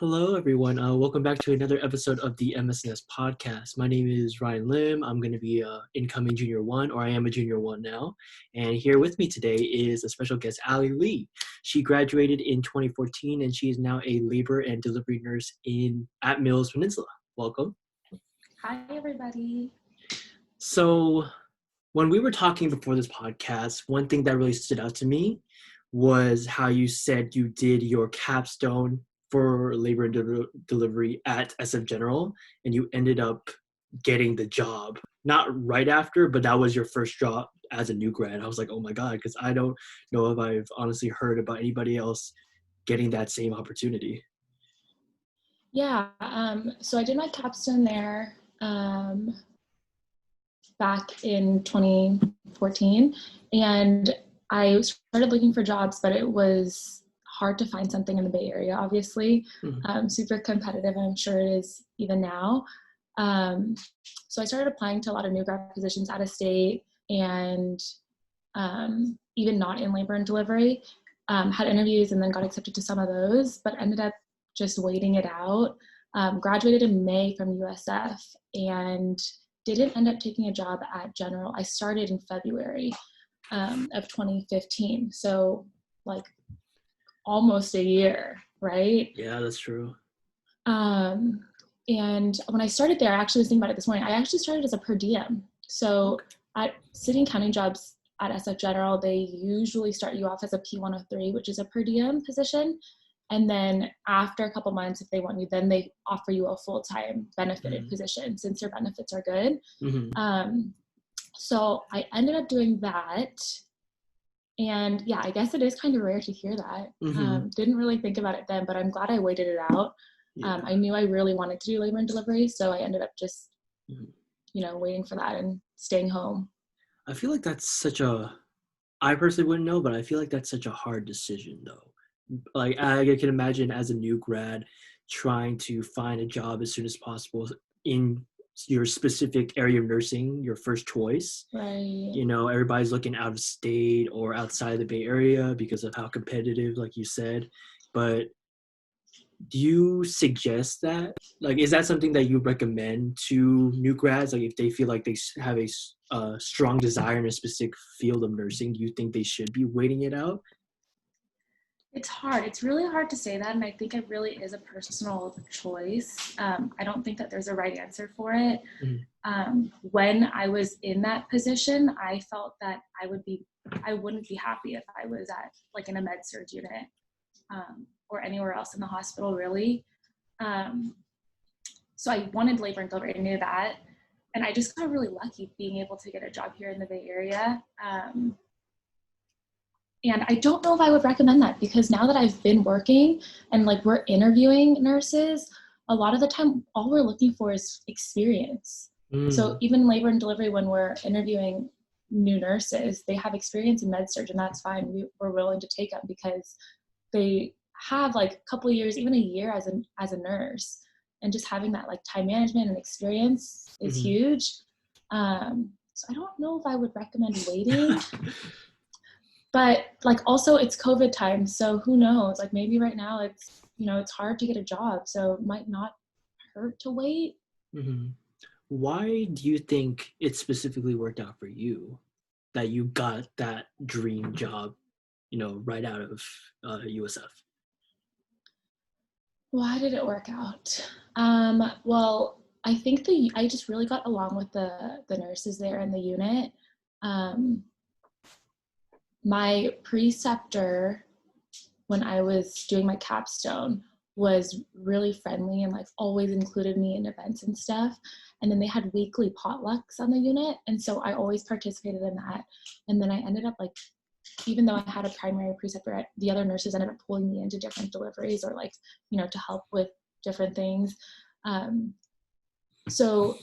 Hello, everyone. Welcome back to another episode of the MSNS podcast. My name is Ryan Lim. I'm going to be incoming Junior 1, or I am a Junior 1 now. And here with me today is a special guest, Ali Lee. She graduated in 2014, and she is now a labor and delivery nurse at Mills Peninsula. Welcome. Hi, everybody. So when we were talking before this podcast, one thing that really stood out to me was how you said you did your capstone for labor and delivery at SF General, and you ended up getting the job. Not right after, but that was your first job as a new grad. I was like, oh my God, because I don't know if I've honestly heard about anybody else getting that same opportunity. Yeah, so I did my capstone there back in 2014, and I started looking for jobs, but it was hard to find something in the Bay Area, obviously. Super competitive, and I'm sure it is even now. So I started applying to a lot of new grad positions out of state, and even not in labor and delivery. Had interviews and then got accepted to some of those, but ended up just waiting it out. Graduated in May from USF and didn't end up taking a job at General. I started in February of 2015. So like almost a year, right? Yeah, that's true. And when I started there, I actually was thinking about it this morning. I actually started as a per diem. So at city and county jobs at SF General, they usually start you off as a P103, which is a per diem position. And then after a couple months, if they want you, then they offer you a full-time benefited position since your benefits are good. So I ended up doing that. And yeah, I guess it is kind of rare to hear that. Didn't really think about it then, but I'm glad I waited it out. Yeah. I knew I really wanted to do labor and delivery, so I ended up just, waiting for that and staying home. I feel like that's I personally wouldn't know, but I feel like that's such a hard decision though. Like I can imagine as a new grad trying to find a job as soon as possible in your specific area of nursing, your first choice. Right. Everybody's looking out of state or outside of the Bay Area because of how competitive, like you said. But do you suggest that? Like, is that something that you recommend to new grads? Like, if they feel like they have a strong desire in a specific field of nursing, do you think they should be waiting it out? It's hard. It's really hard to say that, and I think it really is a personal choice. I don't think that there's a right answer for it. When I was in that position, I felt that I wouldn't be happy if I was at like in a med surg unit or anywhere else in the hospital, really. So I wanted labor and delivery. I knew that, and I just got really lucky being able to get a job here in the Bay Area. And I don't know if I would recommend that, because now that I've been working and like we're interviewing nurses, a lot of the time, all we're looking for is experience. So even labor and delivery, when we're interviewing new nurses, they have experience in med surg, and that's fine. We're willing to take them because they have like a couple of years, even a year as a nurse, and just having that like time management and experience is huge. So I don't know if I would recommend waiting. But like also it's COVID time, so who knows? Like maybe right now it's it's hard to get a job, so it might not hurt to wait. Why do you think it specifically worked out for you that you got that dream job, right out of USF? Why did it work out? Well, I think I just really got along with the nurses there in the unit. My preceptor, when I was doing my capstone, was really friendly and like always included me in events and stuff. And then they had weekly potlucks on the unit, and so I always participated in that. And then I ended up like, even though I had a primary preceptor, the other nurses ended up pulling me into different deliveries or like, to help with different things. So,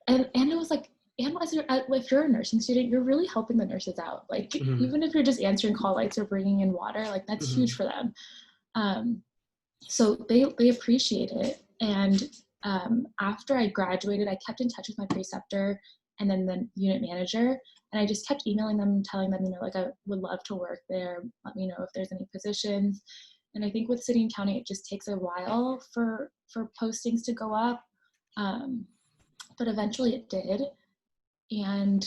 and it was like, and if you're a nursing student, you're really helping the nurses out. Like even if you're just answering call lights or bringing in water, like that's huge for them. So they appreciate it. And after I graduated, I kept in touch with my preceptor and then the unit manager, and I just kept emailing them, telling them, like I would love to work there. Let me know if there's any positions. And I think with city and county, it just takes a while for postings to go up. But eventually it did, and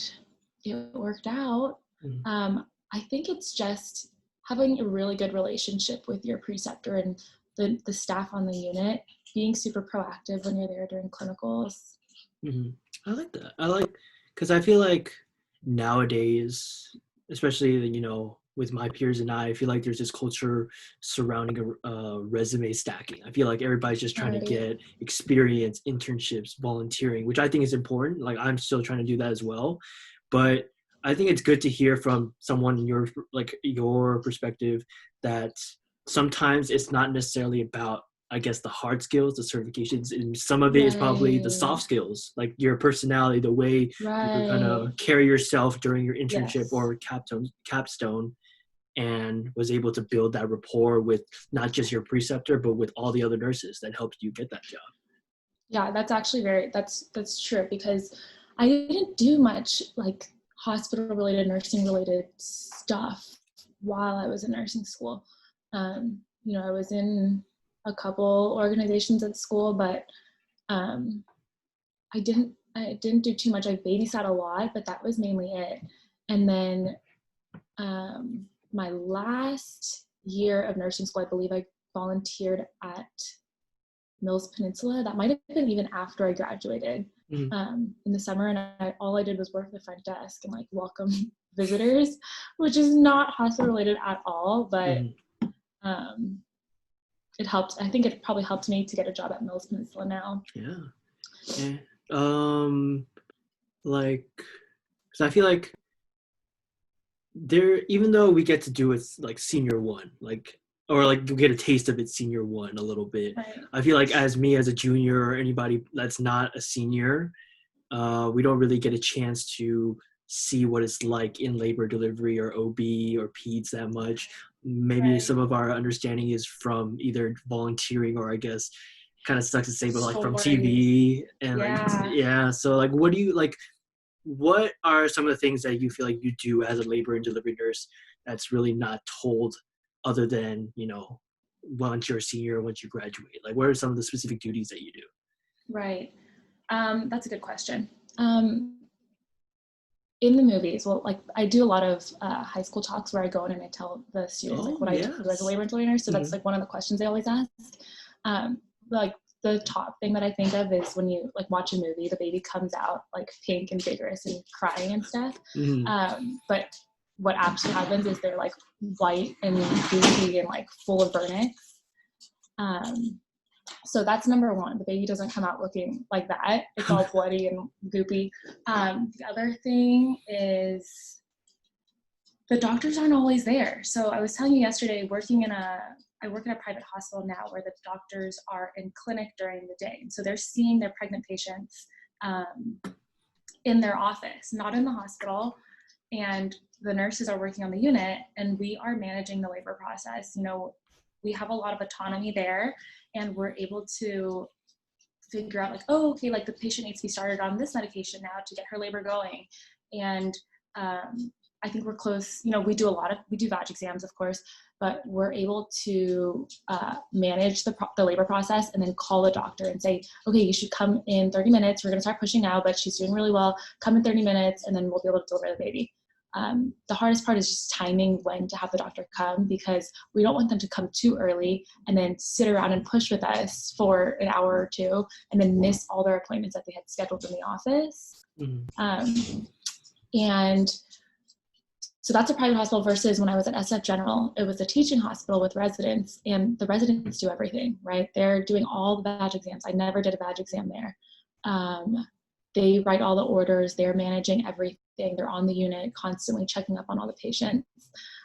it worked out. I think it's just having a really good relationship with your preceptor and the staff on the unit, being super proactive when you're there during clinicals. I like that. Because I feel like nowadays, especially, you know, with my peers and I feel like there's this culture surrounding resume stacking. I feel like everybody's just trying to get experience, internships, volunteering, which I think is important. Like, I'm still trying to do that as well. But I think it's good to hear from someone in your perspective that sometimes it's not necessarily about, I guess, the hard skills, the certifications, and some of it is probably the soft skills, like your personality, the way you kind of carry yourself during your internship or capstone, and was able to build that rapport with not just your preceptor, but with all the other nurses that helped you get that job. Yeah, that's actually that's true, because I didn't do much like hospital related, nursing related stuff while I was in nursing school. You know, I was in a couple organizations at school, but I didn't do too much. I babysat a lot, but that was mainly it. And then my last year of nursing school, I believe I volunteered at Mills Peninsula. That might have been even after I graduated in the summer, and all I did was work the front desk and like welcome visitors, which is not hospital related at all, but it helped. I think it probably helped me to get a job at Mills Peninsula now. Like, because I feel like there, even though we get to do it like senior one, like, or like you get a taste of it senior one a little bit. Right. I feel like as a junior or anybody that's not a senior, we don't really get a chance to see what it's like in labor delivery or OB or peds that much. Maybe some of our understanding is from either volunteering or, I guess, kind of sucks to say, but like from TV and so like, what do you like? What are some of the things that you feel like you do as a labor and delivery nurse that's really not told, other than, you know, once you're a senior, once you graduate? Like, what are some of the specific duties that you do? Right. That's a good question. In the movies, well, like I do a lot of high school talks where I go in and I tell the students like what I do as a labor and delivery nurse. So that's like one of the questions they always ask. Like the top thing that I think of is when you like watch a movie, the baby comes out like pink and vigorous and crying and stuff. But what actually happens is they're like white and goopy and like full of vernix. So that's number one. The baby doesn't come out looking like that. It's all bloody and goopy. The other thing is the doctors aren't always there. So I was telling you yesterday, I work in a private hospital now where the doctors are in clinic during the day. And so they're seeing their pregnant patients in their office, not in the hospital. And the nurses are working on the unit, and we are managing the labor process. You know, we have a lot of autonomy there, and we're able to figure out like, oh, okay, like the patient needs to be started on this medication now to get her labor going. And I think we're close. You know, we do VAG exams, of course, but we're able to manage the labor process and then call the doctor and say, okay, you should come in 30 minutes. We're going to start pushing now, but she's doing really well. Come in 30 minutes, and then we'll be able to deliver the baby. The hardest part is just timing when to have the doctor come, because we don't want them to come too early and then sit around and push with us for an hour or two and then miss all their appointments that they had scheduled in the office. And so that's a private hospital versus when I was at SF General, it was a teaching hospital with residents, and the residents do everything, right? They're doing all the badge exams. I never did a badge exam there. They write all the orders. They're managing everything. They're on the unit, constantly checking up on all the patients.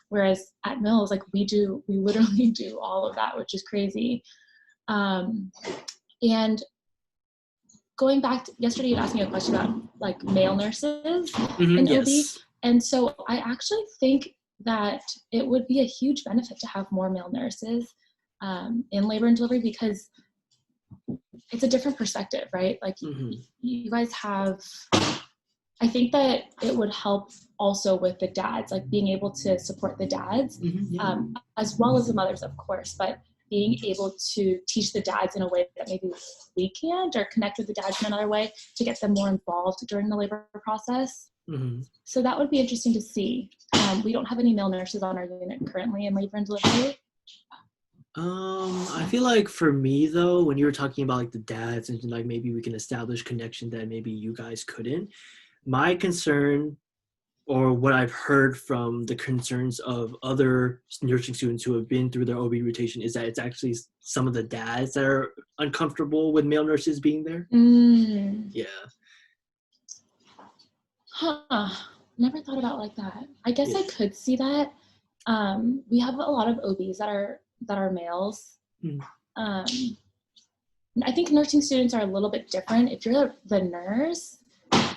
Whereas at Mills, like we literally do all of that, which is crazy. And going back to yesterday, you asked me a question about like male nurses in OB. And so I actually think that it would be a huge benefit to have more male nurses in labor and delivery, because it's a different perspective, right? Like you guys have I think that it would help also with the dads, like being able to support the dads, as well as the mothers, of course, but being able to teach the dads in a way that maybe we can't, or connect with the dads in another way to get them more involved during the labor process. So that would be interesting to see. We don't have any male nurses on our unit currently in labor and delivery. I feel like for me though, when you were talking about like the dads and like maybe we can establish connection that maybe you guys couldn't, my concern, or what I've heard from the concerns of other nursing students who have been through their OB rotation, is that it's actually some of the dads that are uncomfortable with male nurses being there. Yeah. Huh. Never thought about it like that. I guess I could see that. We have a lot of OBs that are males. I think nursing students are a little bit different. If you're the nurse,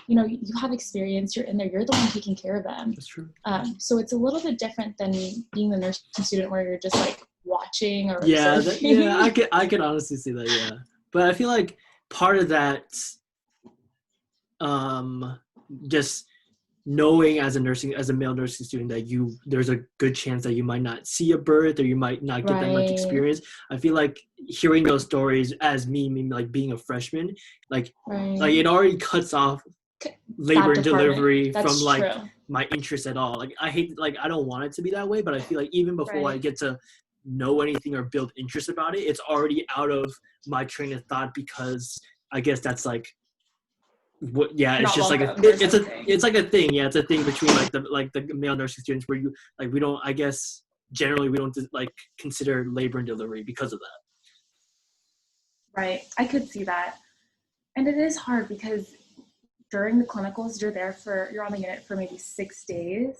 you have experience, you're in there, you're the one taking care of them. That's true. So it's a little bit different than being the nursing student where you're just like watching or I could honestly see that, yeah. But I feel like part of that, just knowing as a male nursing student that there's a good chance that you might not see a birth or you might not get that much experience. I feel like hearing those stories as me like being a freshman, like it already cuts off labor and delivery from like my interest at all. Like I hate, like I don't want it to be that way, but I feel like even before I get to know anything or build interest about it, it's already out of my train of thought, because I guess that's like it's just like it's like a thing. Yeah, it's a thing between like the male nursing students where you like we don't, I guess generally we don't like consider labor and delivery because of that. Right. I could see that. And it is hard because during the clinicals you're on the unit for maybe 6 days,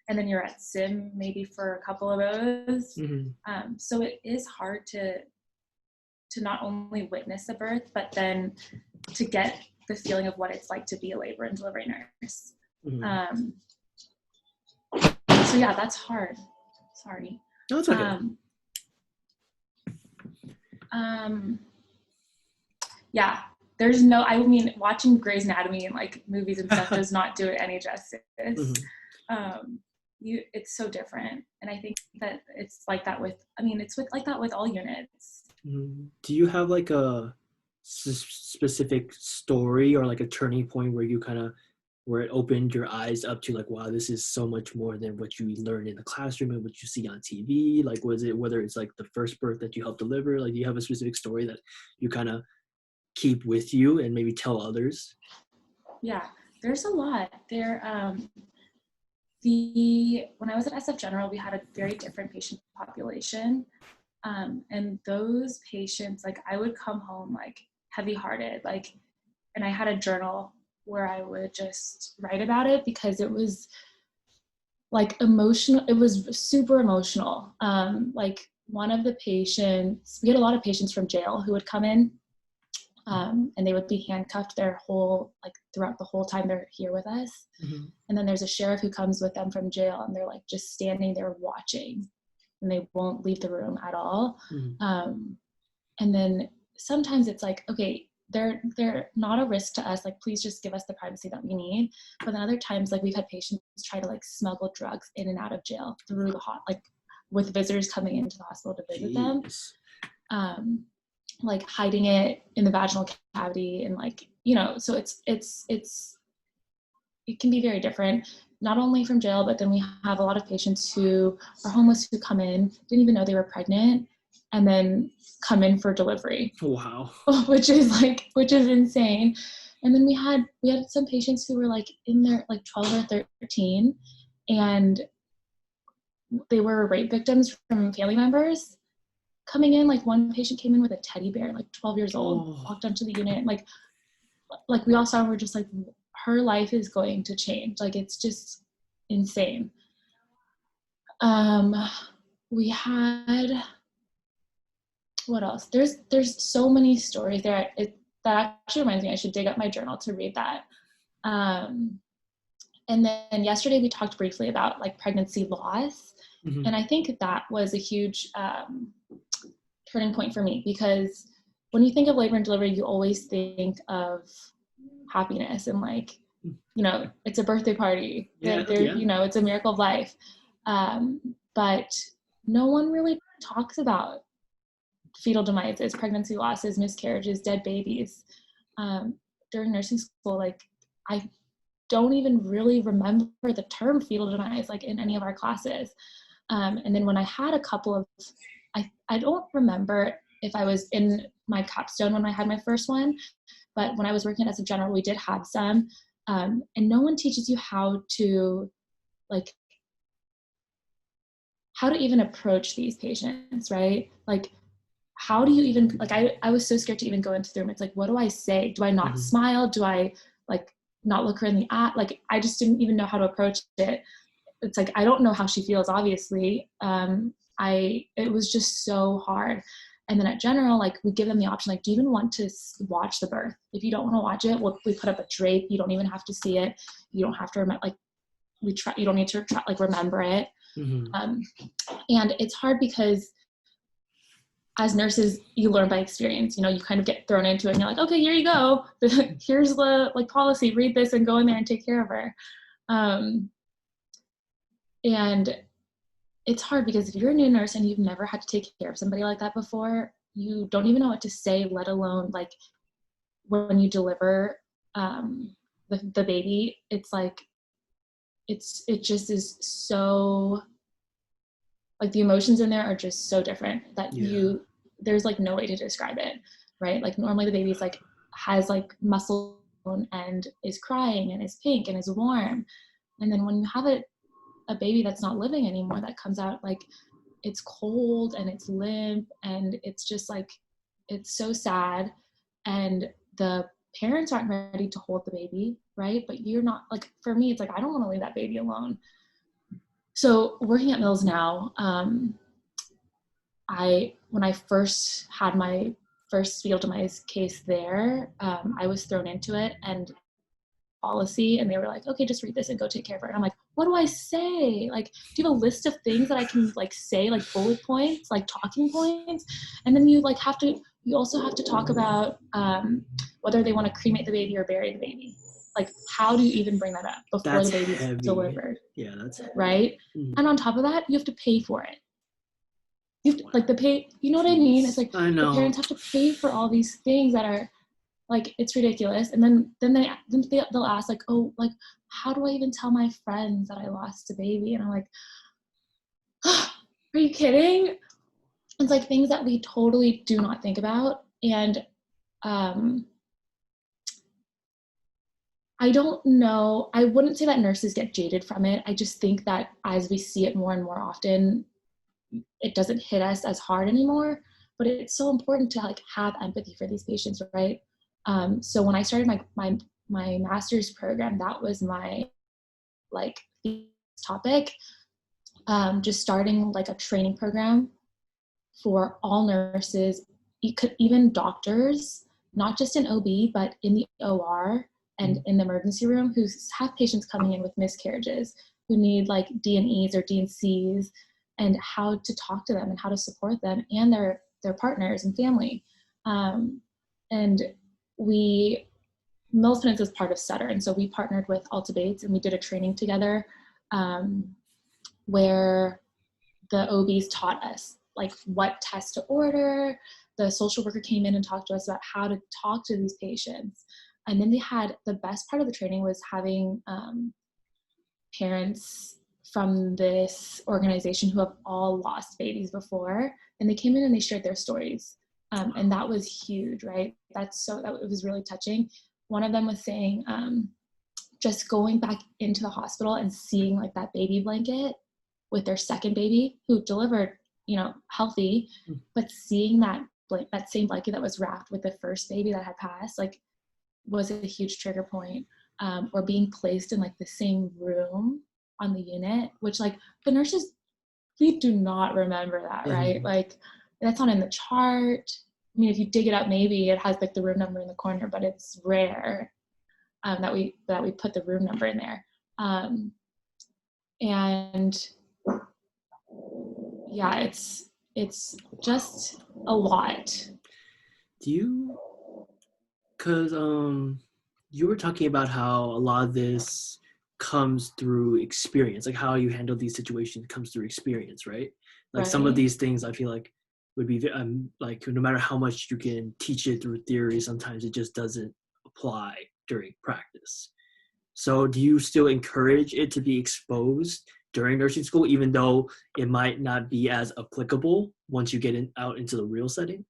and then you're at sim maybe for a couple of those. So it is hard to not only witness a birth, but then to get the feeling of what it's like to be a labor and delivery nurse. So yeah, that's hard. Sorry. No, it's okay. Yeah, there's no, I mean, watching Grey's Anatomy and like movies and stuff does not do it any justice. It's so different. And I think that it's like that like that with all units. Do you have like a specific story or like a turning point where you where it opened your eyes up to like, wow, this is so much more than what you learn in the classroom and what you see on TV? Like, whether it's like the first birth that you helped deliver, like do you have a specific story that you keep with you and maybe tell others? Yeah, there's a lot there. When I was at SF General, we had a very different patient population. And those patients, like I would come home like heavy hearted, like, and I had a journal where I would just write about it because it was like emotional. It was super emotional. Like one of the patients, we had a lot of patients from jail who would come in, and they would be handcuffed throughout the whole time they're here with us. And then there's a sheriff who comes with them from jail, and they're like just standing there watching, and they won't leave the room at all. And then sometimes it's like, okay, they're not a risk to us, like please just give us the privacy that we need. But then other times, like we've had patients try to like smuggle drugs in and out of jail through like with visitors coming into the hospital to visit them, like hiding it in the vaginal cavity, and like, so it can be very different, not only from jail, but then we have a lot of patients who are homeless who come in, didn't even know they were pregnant, and then come in for delivery. Wow. Which is insane. And then we had some patients who were like in their like 12 or 13, and they were rape victims from family members coming in. Like one patient came in with a teddy bear, like 12 years old, walked onto the unit. Like we all saw, and we're just like, her life is going to change. Like, it's just insane. We had, what else? There's so many stories there. That actually reminds me, I should dig up my journal to read that. And then yesterday we talked briefly about like pregnancy loss. And I think that was a huge turning point for me, because when you think of labor and delivery, you always think of happiness and like you know, it's a birthday party. Yeah, They're yeah. you know, it's a miracle of life. But no one really talks about fetal demises, pregnancy losses, miscarriages, dead babies. During nursing school, like I don't even really remember the term fetal demise like in any of our classes. And then when I had a couple of, I don't remember if I was in my capstone when I had my first one, but when I was working as a general, we did have some. And no one teaches you how to like how to even approach these patients, right? Like, how do you even, like, I was so scared to even go into the room. It's like, what do I say? Do I not smile? Do I like not look her in the eye? Like, I just didn't even know how to approach it. It's like, I don't know how she feels, obviously. It was just so hard. And then at general, like, we give them the option, like, do you even want to watch the birth? If you don't want to watch it, we put up a drape. You don't even have to see it. You don't have to remember, like, you don't need to like remember it. And it's hard because as nurses, you learn by experience. You know, you kind of get thrown into it and you're like, okay, here you go. Here's the like policy, read this and go in there and take care of her. And it's hard because if you're a new nurse and you've never had to take care of somebody like that before, you don't even know what to say, let alone like when you deliver the baby. It's like, it just is so, like the emotions in there are just so different that there's like no way to describe it, right? Like normally the baby's like has like muscle and is crying and is pink and is warm, and then when you have a baby that's not living anymore that comes out, like it's cold and it's limp and it's just like, it's so sad, and the parents aren't ready to hold the baby, right? But you're not, like for me it's like I don't want to leave that baby alone. So working at Mills now, when I first had my first fetal demise case there, I was thrown into it and policy, and they were like, okay, just read this and go take care of her. And I'm like, what do I say? Like, do you have a list of things that I can like say, like bullet points, like talking points? And then you also have to talk about whether they want to cremate the baby or bury the baby. Like, how do you even bring that up before the baby's delivered? Yeah, that's heavy. Right. And on top of that, you have to pay for it. You have to, like the pay, you know what I mean? It's like the parents have to pay for all these things that are like, it's ridiculous. And then they'll ask like, oh, like, how do I even tell my friends that I lost a baby? And I'm like, oh, are you kidding? It's like things that we totally do not think about. And I don't know, I wouldn't say that nurses get jaded from it. I just think that as we see it more and more often, it doesn't hit us as hard anymore. But it's so important to like have empathy for these patients, right? So when I started my master's program, that was my like topic, just starting like a training program for all nurses, even doctors, not just in OB, but in the OR and in the emergency room, who have patients coming in with miscarriages, who need like D&Es or D&Cs, and how to talk to them and how to support them and their partners and family. And Mills Peninsula is part of Sutter, and so we partnered with Alta Bates and we did a training together where the OBs taught us like what tests to order. The social worker came in and talked to us about how to talk to these patients. And then they had, the best part of the training was having parents from this organization who have all lost babies before, and they came in and they shared their stories. And that was huge, right? It was really touching. One of them was saying, just going back into the hospital and seeing like that baby blanket with their second baby who delivered, you know, healthy, but seeing that same blanket that was wrapped with the first baby that had passed, like, was a huge trigger point. Or being placed in like the same room on the unit, which like the nurses, we do not remember that, right? Like that's not in the chart. I mean, if you dig it up, maybe it has like the room number in the corner, but it's rare that we put the room number in there. And yeah, it's just a lot. Because you were talking about how a lot of this comes through experience, like how you handle these situations comes through experience, right? Like some of Right. these things I feel like would be like no matter how much you can teach it through theory, sometimes it just doesn't apply during practice. So do you still encourage it to be exposed during nursing school, even though it might not be as applicable once you get out into the real setting?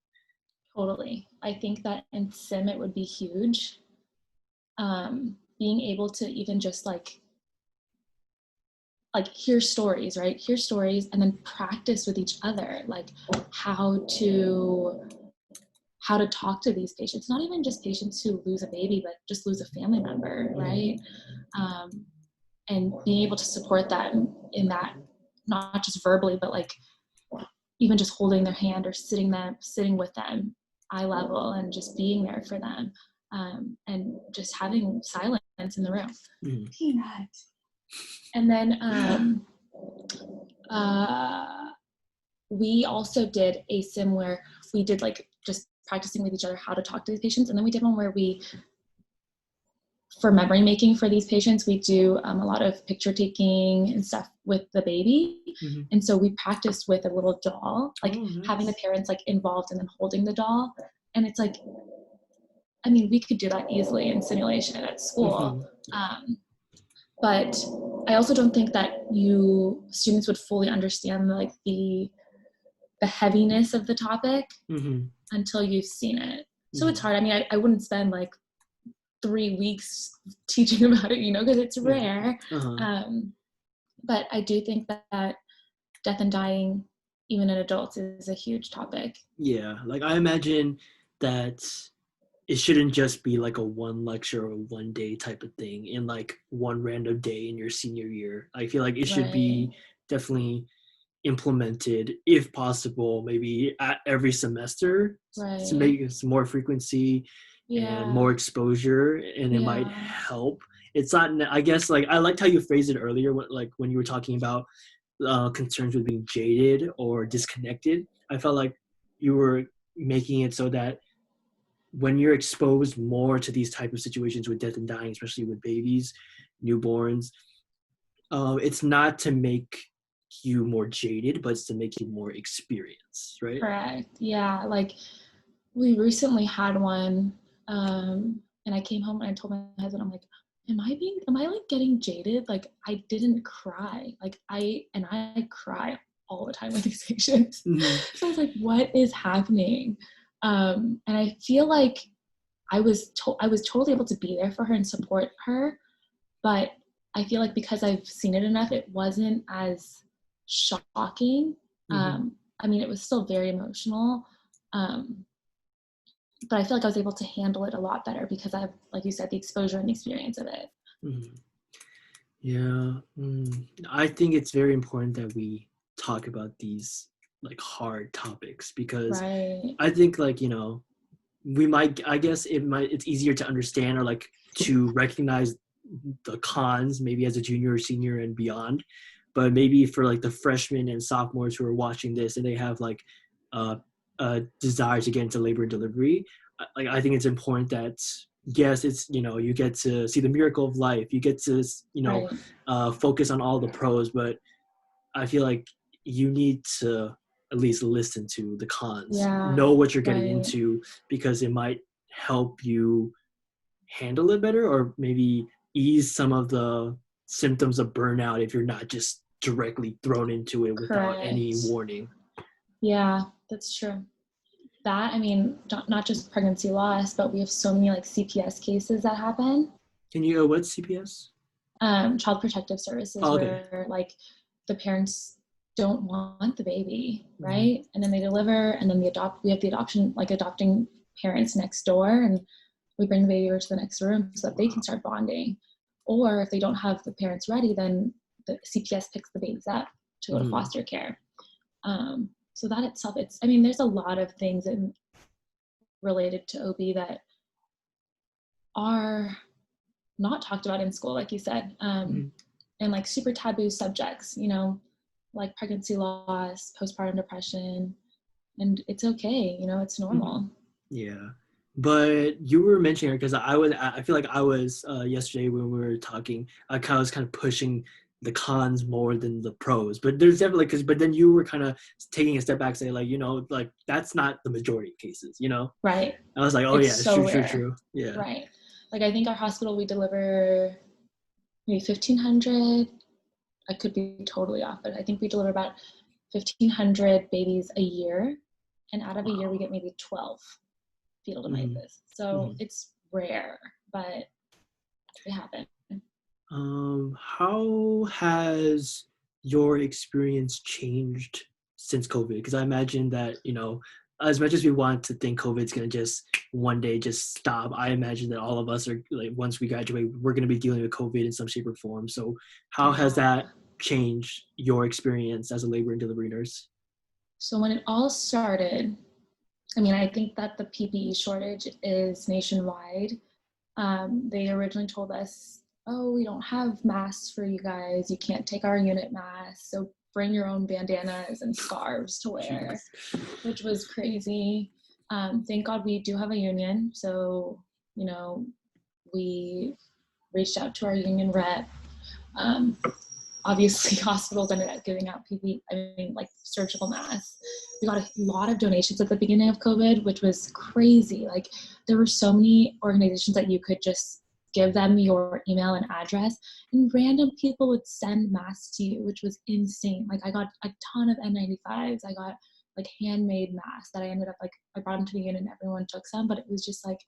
Totally. I think that in sim it would be huge. Being able to even just hear stories, right? Hear stories and then practice with each other, like how to talk to these patients. Not even just patients who lose a baby, but just lose a family member, right? And being able to support them in that, not just verbally, but like even just holding their hand or sitting with them eye level and just being there for them, and just having silence in the room. Peanut. And then we also did a sim where we did like just practicing with each other how to talk to these patients, and then we did one where we, for memory making for these patients, we do a lot of picture taking and stuff with the baby. And so we practiced with a little doll, like having the parents like involved and then holding the doll. And it's like, I mean, we could do that easily in simulation at school. But I also don't think that students would fully understand like the heaviness of the topic until you've seen it. So it's hard. I mean, I wouldn't spend like 3 weeks teaching about it, because it's rare. But I do think that death and dying, even in adults, is a huge topic. Yeah, like I imagine that it shouldn't just be like a one lecture or one day type of thing in like one random day in your senior year. I feel like it should be definitely implemented, if possible, maybe at every semester to make some more frequency and more exposure, and it might help. It's not, I guess, like I liked how you phrased it earlier, when you were talking about concerns with being jaded or disconnected. I felt like you were making it so that when you're exposed more to these type of situations with death and dying, especially with babies, newborns, it's not to make you more jaded, but it's to make you more experienced, right? Correct. Yeah, like we recently had one, and I came home and I told my husband, I'm like, am I like getting jaded? Like I didn't cry. Like I cry all the time with these patients. So I was like, what is happening? And I feel like I was totally able to be there for her and support her, but I feel like because I've seen it enough, it wasn't as shocking. I mean, it was still very emotional, but I feel like I was able to handle it a lot better because I have, like you said, the exposure and the experience of it. Yeah, I think it's very important that we talk about these like hard topics, because I think like we might, I guess it's easier to understand or like to recognize the cons maybe as a junior or senior and beyond, but maybe for like the freshmen and sophomores who are watching this and they have like a desire to get into labor and delivery, like I think it's important that yes, it's you get to see the miracle of life, you get to focus on all the pros, but I feel like you need to at least listen to the cons, know what you're getting into, because it might help you handle it better, or maybe ease some of the symptoms of burnout if you're not just directly thrown into it without any warning. Yeah, that's true. That, I mean, not just pregnancy loss, but we have so many like CPS cases that happen. Can you what's CPS? Child Protective Services, where like the parents don't want the baby, right? And then they deliver, and then we have the adopting parents next door, and we bring the baby over to the next room so that they can start bonding. Or if they don't have the parents ready, then the CPS picks the babies up to go to foster care. So that itself, there's a lot of things related to OB that are not talked about in school, like you said, and like super taboo subjects, like pregnancy loss, postpartum depression, and it's okay, it's normal. Yeah. But you were mentioning, because I feel like I was yesterday when we were talking, I was kind of pushing the cons more than the pros. But there's definitely, but then you were kind of taking a step back, saying like, like that's not the majority of cases, Right. I was like, oh It's yeah, so true, true, rare. true, yeah. Right. Like I think our hospital, we deliver maybe 1,500. I could be totally off, but I think we deliver about 1,500 babies a year. And out of a year, we Wow. get maybe 12 fetal Hmm. devices. So Hmm. it's rare, but they happen. How has your experience changed since COVID? Because I imagine that, as much as we want to think COVID's going to just one day just stop, I imagine that all of us are like, once we graduate, we're going to be dealing with COVID in some shape or form. So how has Yeah. that changed your experience as a labor and delivery nurse? So when it all started, I mean, I think that the PPE shortage is nationwide. They originally told us, oh, we don't have masks for you guys. You can't take our unit masks. So bring your own bandanas and scarves to wear, Jeez. which was crazy. Thank God we do have a union. So, we reached out to our union rep. Um, Obviously, hospitals ended up giving out like surgical masks. We got a lot of donations at the beginning of COVID, which was crazy. Like there were so many organizations that you could just give them your email and address, and random people would send masks to you, which was insane. Like I got a ton of N95s. I got like handmade masks that I ended up I brought them to the unit and everyone took some, but it was just like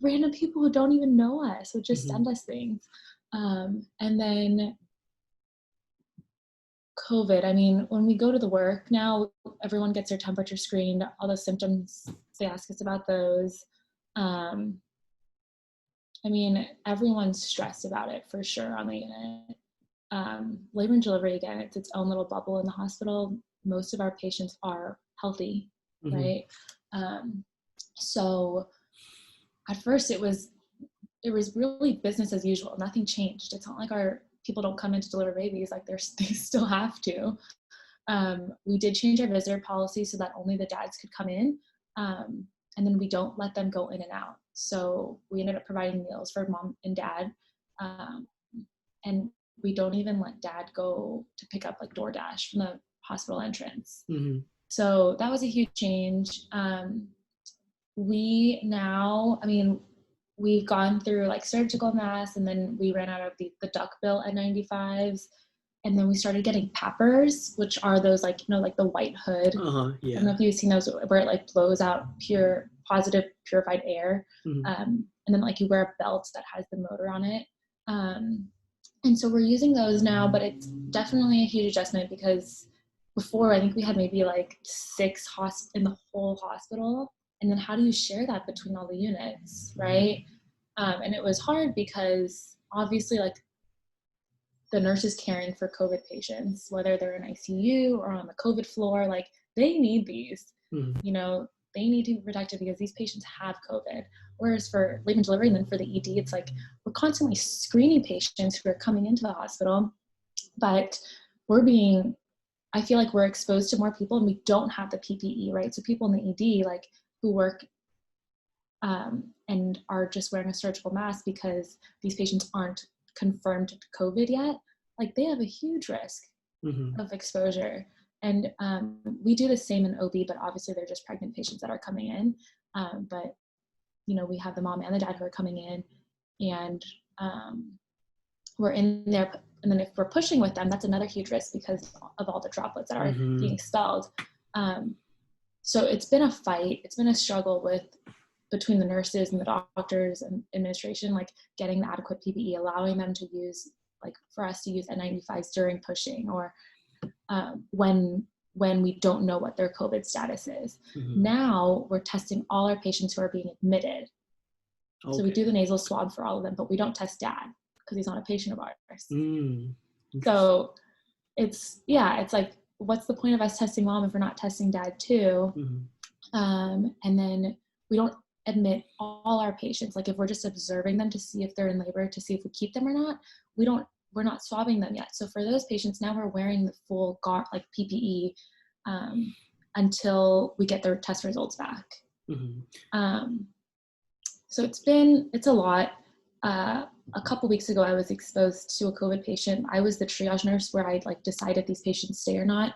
random people who don't even know us would just Hmm. send us things. And then COVID, I mean, when we go to the work now, everyone gets their temperature screened, all the symptoms, they ask us about those. Um, I mean, everyone's stressed about it for sure on the unit. Labor and delivery, again, it's its own little bubble in the hospital. Most of our patients are healthy, Hmm. right? Um, so at first it was really business as usual. Nothing changed. It's not like our people don't come in to deliver babies, like they still have to. We did change our visitor policy so that only the dads could come in. And then we don't let them go in and out. So we ended up providing meals for mom and dad. Um, and we don't even let dad go to pick up like DoorDash from the hospital entrance. Hmm. So that was a huge change. We now, I mean, we've gone through like surgical masks, and then we ran out of the duckbill N95s, and then we started getting peppers, which are those like like the white hood. Uh-huh, I don't know yeah. if you've seen those where it like blows out pure positive purified air. Hmm. And then like you wear a belt that has the motor on it. And so we're using those now, but it's definitely a huge adjustment because before I think we had maybe like 6 in the whole hospital, and then how do you share that between all the units, right? And it was hard because obviously like the nurses caring for COVID patients, whether they're in ICU or on the COVID floor, like they need these, Hmm. they need to be protected because these patients have COVID. Whereas for labor and delivery and then for the ED, it's like we're constantly screening patients who are coming into the hospital, but I feel like we're exposed to more people and we don't have the PPE, right? So people in the ED, like who work and are just wearing a surgical mask because these patients aren't confirmed COVID yet, like they have a huge risk Hmm. of exposure. And we do the same in OB, but obviously they're just pregnant patients that are coming in. But we have the mom and the dad who are coming in, and we're in there. And then if we're pushing with them, that's another huge risk because of all the droplets that are being Hmm. expelled. So it's been a fight. It's been a struggle between the nurses and the doctors and administration, like getting the adequate PPE, allowing them to use, like for us to use N95s during pushing, or when we don't know what their COVID status is. Hmm. Now we're testing all our patients who are being admitted. So we Okay. do the nasal swab for all of them, but we don't test dad because he's not a patient of ours. Mm. Interesting. So it's like, what's the point of us testing mom if we're not testing dad too? Hmm. And then we don't admit all our patients. Like if we're just observing them to see if they're in labor, to see if we keep them or not, we're not swabbing them yet. So for those patients, now we're wearing the full like PPE until we get their test results back. Hmm. Um, So it's a lot. A couple weeks ago, I was exposed to a COVID patient. I was the triage nurse where I like decide if these patients stay or not.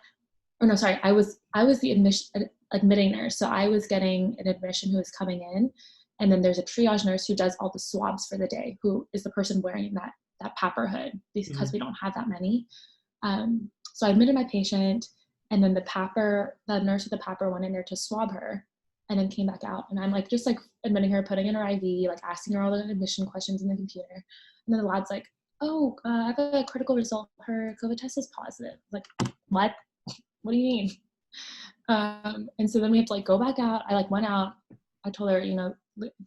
Or no, sorry, I was the admitting nurse. So I was getting an admission who was coming in, and then there's a triage nurse who does all the swabs for the day, who is the person wearing that papper hood because we don't have that many. So I admitted my patient, and then the nurse with the papper went in there to swab her, and then came back out. And I'm like, just like admitting her, putting in her IV, like asking her all the admission questions in the computer. And then the lab's like, oh, I have a critical result. Her COVID test is positive. Like, what? What do you mean? And so then we have to like go back out. I like went out. I told her,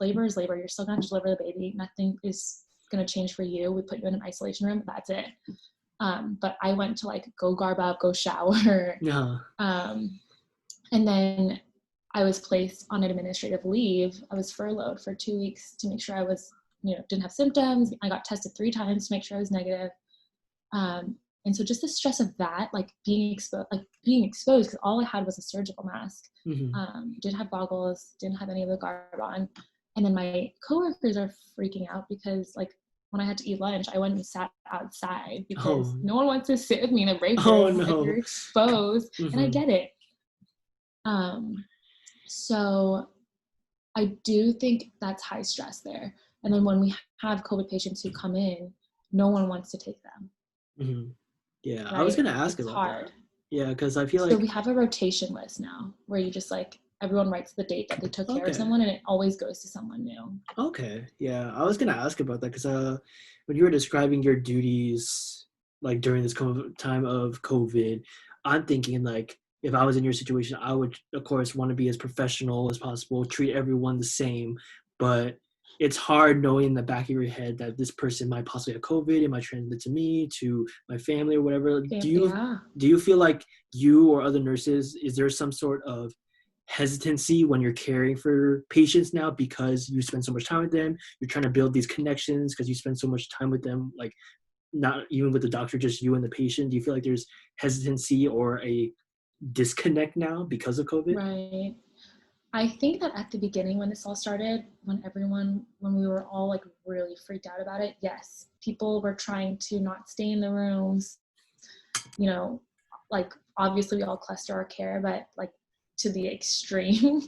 labor is labor. You're still gonna deliver the baby. Nothing is gonna change for you. We put you in an isolation room. That's it. But I went to like go garb up, go shower. Yeah. And then I was placed on administrative leave. I was furloughed for 2 weeks to make sure I was, didn't have symptoms. I got tested 3 times to make sure I was negative. And so just the stress of that, like being exposed, because all I had was a surgical mask. Didn't have goggles, didn't have any of the garb on. And then my coworkers are freaking out because like when I had to eat lunch, I went and sat outside because no one wants to sit with me in the break room. No. Like you're exposed. And I get it. So I do think that's high stress there. And then when we have COVID patients who come in, no one wants to take them. Yeah, right? I was going to ask it's about hard. that. Yeah, because I feel so like... we have a rotation list now where you just like, everyone writes the date that they took care of someone and it always goes to someone new. Okay, yeah. I was going to ask about that because when you were describing your duties, like during this time of COVID, I'm thinking like, if I was in your situation, I would, of course, want to be as professional as possible, treat everyone the same. But it's hard knowing in the back of your head that this person might possibly have COVID, it might transmit to me, to my family or whatever. Do you feel like you or other nurses, is there some sort of hesitancy when you're caring for patients now because you spend so much time with them? You're trying to build these connections because you spend so much time with them, like not even with the doctor, just you and the patient. Do you feel like there's hesitancy or a disconnect now because of COVID? Right. I think that at the beginning when this all started, when we were all like really freaked out about it, yes, people were trying to not stay in the rooms, like obviously we all cluster our care, but like to the extreme.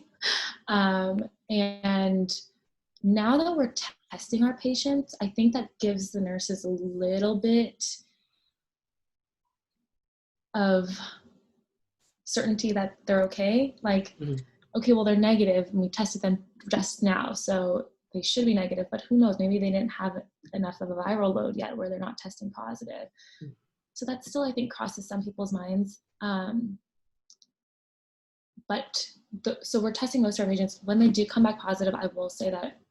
And now that we're testing our patients, I think that gives the nurses a little bit of certainty that they're okay. Like, okay, well, they're negative and we tested them just now, so they should be negative, but who knows, maybe they didn't have enough of a viral load yet where they're not testing positive. So that still, I think, crosses some people's minds. So we're testing most of our patients. When they do come back positive, I will say that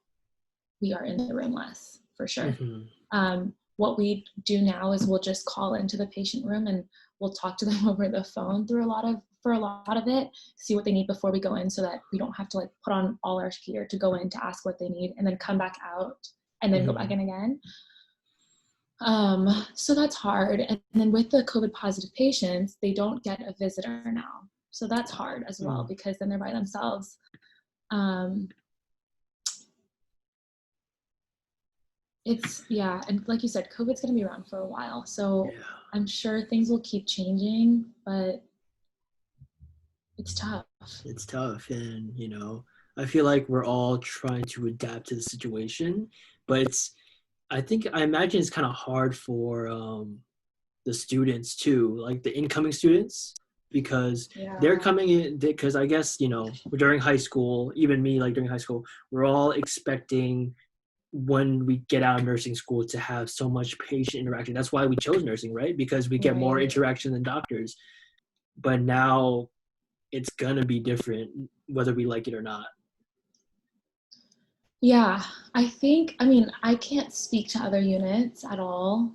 we are in the room less, for sure. What we do now is we'll just call into the patient room and we'll talk to them over the phone for a lot of it, see what they need before we go in so that we don't have to like put on all our gear to go in to ask what they need and then come back out and then go back in again. So that's hard. And then with the COVID positive patients, they don't get a visitor now. So that's hard as well because then they're by themselves. And like you said, COVID's going to be around for a while. So I'm sure things will keep changing, but it's tough. It's tough. And, I feel like we're all trying to adapt to the situation, but I imagine it's kind of hard for the students too, like the incoming students, because they're coming in, because I guess, during high school, even me, like during high school, we're all expecting when we get out of nursing school to have so much patient interaction. That's why we chose nursing, right? Because we get more interaction than doctors. But now it's gonna be different whether we like it or not. Yeah, I can't speak to other units at all.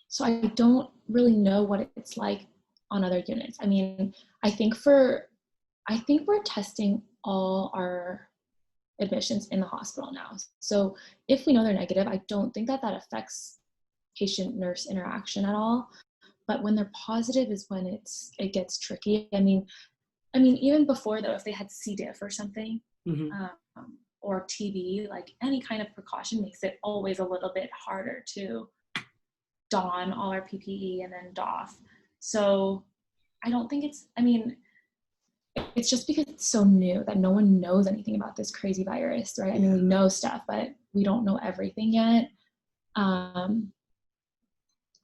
So I don't really know what it's like on other units. I mean, I think we're testing all our admissions in the hospital now. So if we know they're negative, I don't think that affects patient-nurse interaction at all. But when they're positive is when it gets tricky. I mean, even before though, if they had C. diff or something, Mm-hmm. or TB, like any kind of precaution makes it always a little bit harder to don all our PPE and then doff. So I don't think it's just because it's so new that no one knows anything about this crazy virus, right? I mean, we know stuff, but we don't know everything yet. I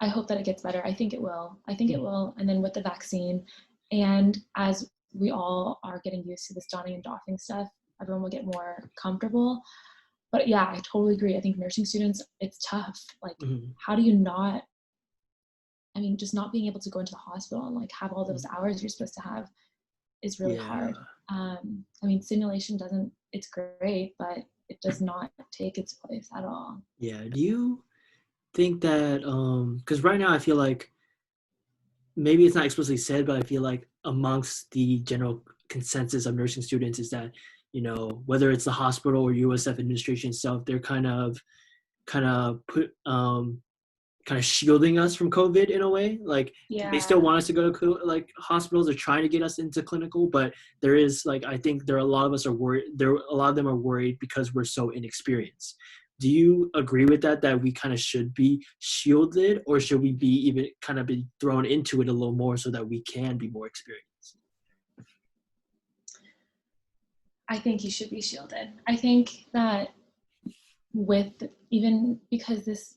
hope that it gets better. I think it will. It will. And then with the vaccine, and as we all are getting used to this donning and doffing stuff, everyone will get more comfortable. But yeah, I totally agree. I think nursing students, it's tough. Like, how do you not, I mean, just not being able to go into the hospital and like have all those hours you're supposed to have is really hard. I mean, simulation it's great, but it does not take its place at all. Yeah. Do you think that, because right now I feel like maybe it's not explicitly said, but I feel like amongst the general consensus of nursing students is that, whether it's the hospital or USF administration itself, they're kind of shielding us from COVID in a way. Like they still want us to go to like hospitals. They're trying to get us into clinical, but there is like, I think a lot of us are worried. A lot of them are worried because we're so inexperienced. Do you agree with that we kind of should be shielded, or should we be even kind of be thrown into it a little more so that we can be more experienced? I think you should be shielded. I think that even because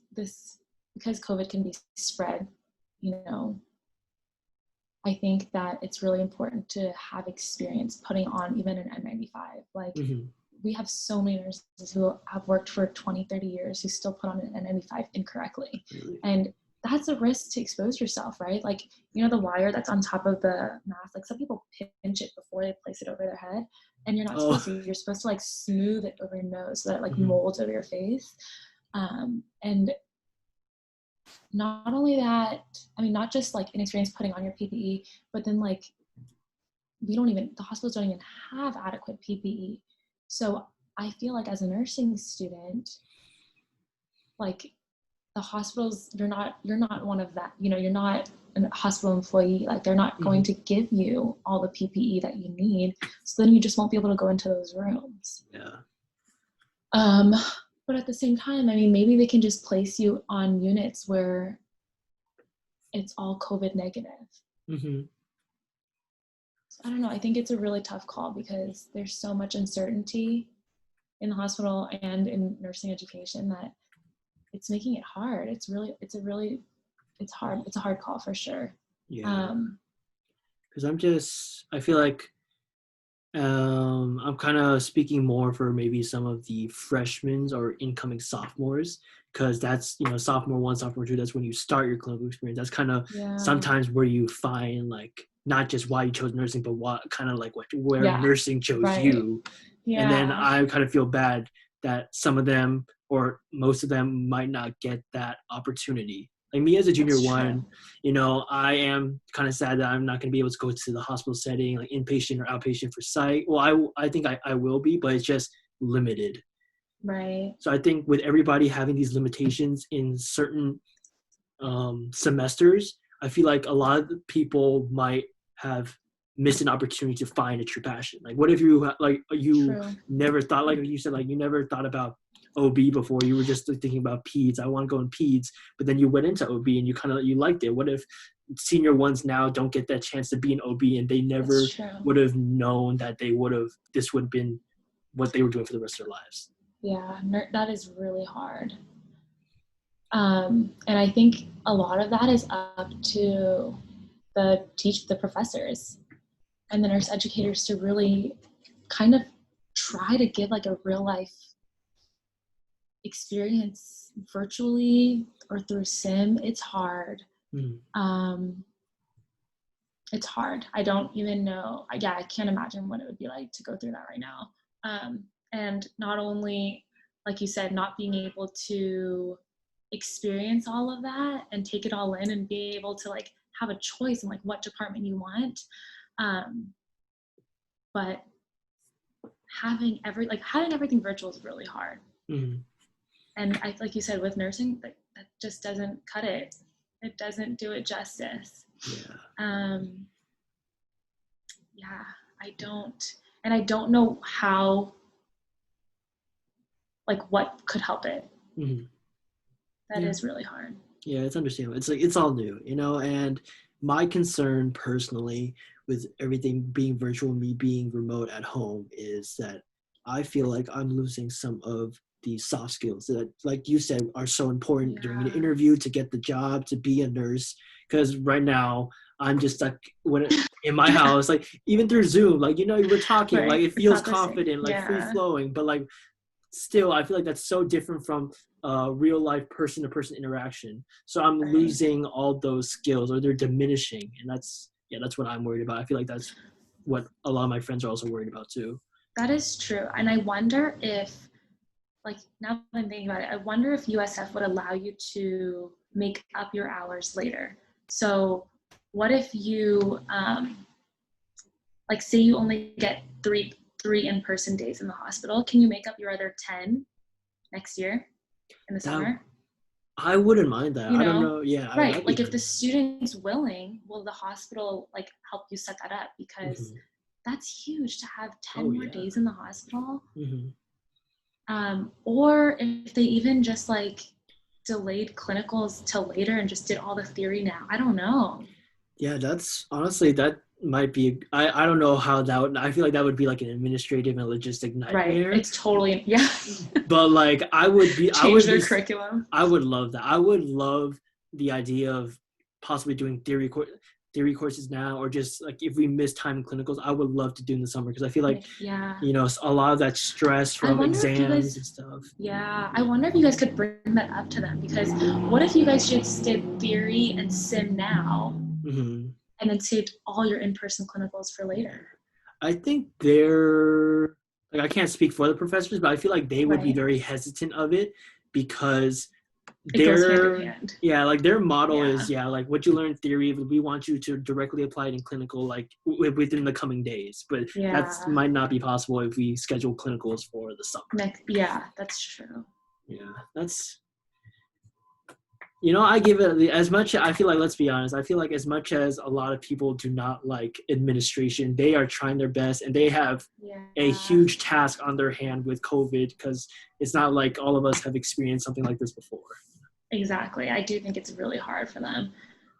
because COVID can be spread, I think that it's really important to have experience putting on even an N95. Like we have so many nurses who have worked for 20, 30 years who still put on an N95 incorrectly. Really? And that's a risk to expose yourself, right? Like, the wire that's on top of the mask, like some people pinch it before they place it over their head, and you're not supposed to. You're supposed to like smooth it over your nose so that it like molds over your face. And not only that, I mean, not just like inexperience putting on your PPE, but then like the hospitals don't even have adequate PPE. So I feel like as a nursing student, like the hospitals, you're not one of that, you're not a hospital employee. Like they're not going to give you all the PPE that you need. So then you just won't be able to go into those rooms. Yeah. But at the same time, I mean, maybe they can just place you on units where it's all COVID negative. So I don't know. I think it's a really tough call because there's so much uncertainty in the hospital and in nursing education that it's making it hard. It's hard. It's a hard call for sure. Yeah. Because I feel like I'm kind of speaking more for maybe some of the freshmen or incoming sophomores, because that's, sophomore 1, sophomore 2, that's when you start your clinical experience. That's kind of sometimes where you find like not just why you chose nursing, but where nursing chose you. And then I kind of feel bad that some of them or most of them might not get that opportunity. Like me as a junior one, I am kind of sad that I'm not going to be able to go to the hospital setting, like inpatient or outpatient for psych. Well, I think I will be, but it's just limited. Right. So I think with everybody having these limitations in certain semesters, I feel like a lot of people might have missed an opportunity to find a true passion. Like what if you never thought, like you said, like you never thought about OB before, you were just thinking about peds. I want to go in peds, but then you went into OB and you liked it. What if senior ones now don't get that chance to be an OB and they never would have known that this would have been what they were doing for the rest of their lives? Yeah, that is really hard. And I think a lot of that is up to the professors and the nurse educators to really kind of try to give like a real life experience virtually or through sim. It's hard. It's hard. I don't even know. I can't imagine what it would be like to go through that right now. And not only, like you said, not being able to experience all of that and take it all in and be able to like have a choice in like what department you want. But having everything virtual is really hard. And like you said, with nursing, that just doesn't cut it. It doesn't do it justice. I don't. And I don't know how, like, what could help it. Mm-hmm. That is really hard. Yeah, it's understandable. It's like it's all new, and my concern personally with everything being virtual, me being remote at home, is that I feel like I'm losing some of the soft skills that, like you said, are so important during an interview to get the job, to be a nurse. Because right now I'm just stuck in my house, like even through Zoom, like we're talking, Right. like it It's feels not the same. confident, like free flowing, but like still I feel like that's so different from real life person to person interaction. So I'm losing all those skills, or they're diminishing, and that's what I'm worried about. I feel like that's what a lot of my friends are also worried about too. That is true. And I wonder if, like, now that I'm thinking about it, I wonder if USF would allow you to make up your hours later. So what if you, like, say you only get three in-person days in the hospital, can you make up your other 10 next year in the summer? I wouldn't mind that. I don't know. Yeah. Right. Like if the student's willing, will the hospital like help you set that up? Because that's huge to have 10 more days in the hospital. Or if they even just like delayed clinicals till later and just did all the theory now. I don't know. Yeah, that's honestly, that might be, I don't know how that would, I feel like that would be like an administrative and logistic nightmare. Right. It's totally, But like I would be, change their curriculum. I would love that. I would love the idea of possibly doing theory courses now, or just like if we miss time in clinicals, I would love to do in the summer, because I feel like a lot of that stress from exams and stuff. I wonder if you guys could bring that up to them, because what if you guys just did theory and sim now, and then saved all your in-person clinicals for later? I think they're like, I can't speak for the professors, but I feel like they would be very hesitant of it, because it goes hand in hand. Like their model is like what you learn in theory, we want you to directly apply it in clinical, like within the coming days. But that might not be possible if we schedule clinicals for the summer. That's true. That's I give it as much. I feel like, let's be honest, I feel like as much as a lot of people do not like administration, they are trying their best, and they have a huge task on their hand with COVID, because it's not like all of us have experienced something like this before. Exactly. I do think it's really hard for them.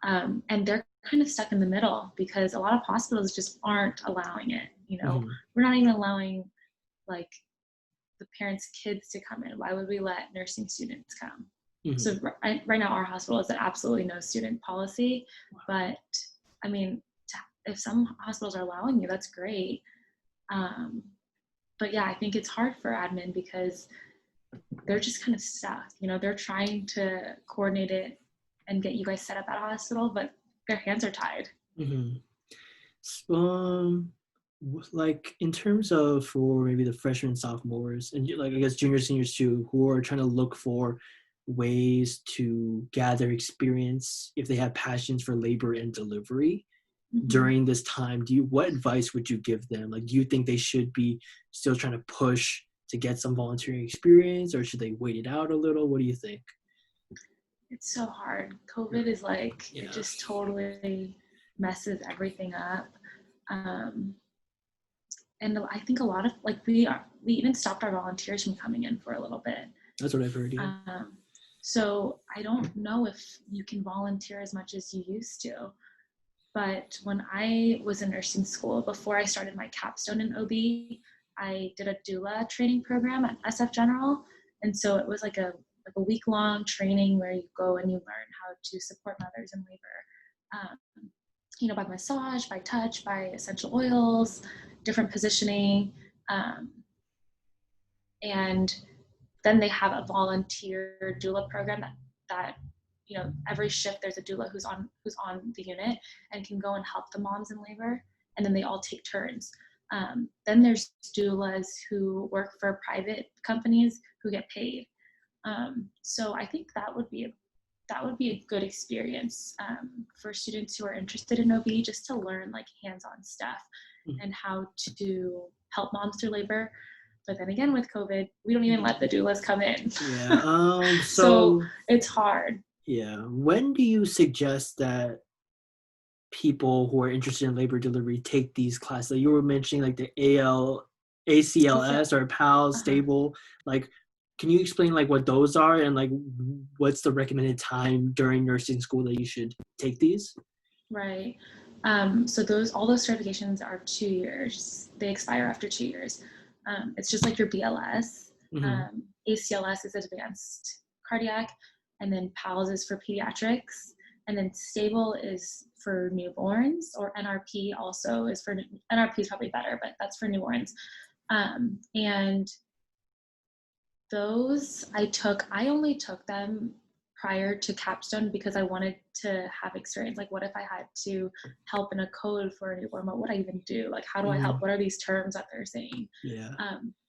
And they're kind of stuck in the middle, because a lot of hospitals just aren't allowing it. We're not even allowing like the parents' kids to come in. Why would we let nursing students come? So right now our hospital is absolutely no student policy, but I mean, if some hospitals are allowing you, that's great. But I think it's hard for admin, because they're just kind of stuck. They're trying to coordinate it and get you guys set up at a hospital, but their hands are tied. Like in terms of for maybe the freshmen, sophomores, and like I guess juniors, seniors too, who are trying to look for ways to gather experience if they have passions for labor and delivery during this time, what advice would you give them? Like, do you think they should be still trying to push to get some volunteering experience, or should they wait it out a little? What do you think? It's so hard. COVID is like, it just totally messes everything up. And I think a lot of we even stopped our volunteers from coming in for a little bit. That's what I've heard. So I don't know if you can volunteer as much as you used to. But when I was in nursing school, before I started my capstone in OB, I did a doula training program at SF General. And so it was like a week-long training where you go and you learn how to support mothers in labor, by massage, by touch, by essential oils, different positioning. And then they have a volunteer doula program that every shift there's a doula who's on the unit and can go and help the moms in labor, and then they all take turns. Then there's doulas who work for private companies who get paid. So I think that would be a good experience for students who are interested in OB, just to learn like hands-on stuff and how to help moms through labor. But then again, with COVID, we don't even let the doulas come in. So it's hard. Yeah. When do you suggest that people who are interested in labor delivery take these classes? Like you were mentioning like the ACLS or PAL, Uh-huh. stable. Like, can you explain like what those are and like what's the recommended time during nursing school that you should take these? Right. So all those certifications are 2 years. They expire after 2 years. It's just like your BLS. Mm-hmm. ACLS is advanced cardiac, and then PALS is for pediatrics, and then stable is for newborns, or NRP also is for NRP is probably better, but that's for newborns. And those I only took them prior to capstone because I wanted to have experience. Like, what if I had to help in a code for a newborn? What would I even do? Like, how do I help? What are these terms that they're saying? Yeah.